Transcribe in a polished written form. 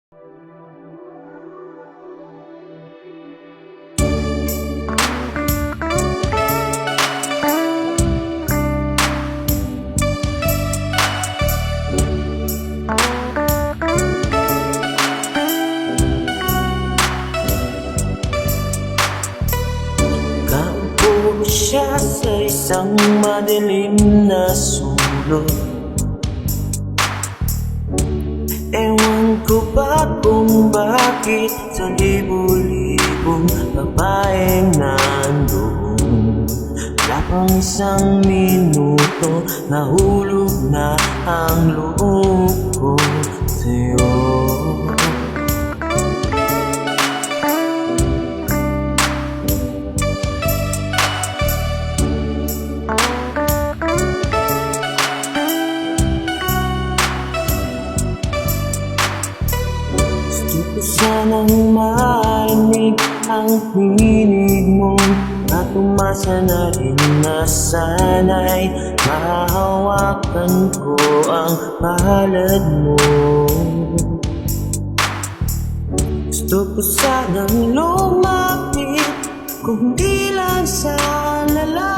Kaupo siya sa isang madilim na sulok. Ewan ko ba kung bakit sa libo-libong babaeng nandoon. Wala pang isang minuto, nahulog na ang loob ko sa'yo. Gusto ko sanang marinig ang hinig mo at umasa na rin na sana'y mahahawakan ko ang palad mo. Gusto ko sanang lumapit kung di lang sa lalaki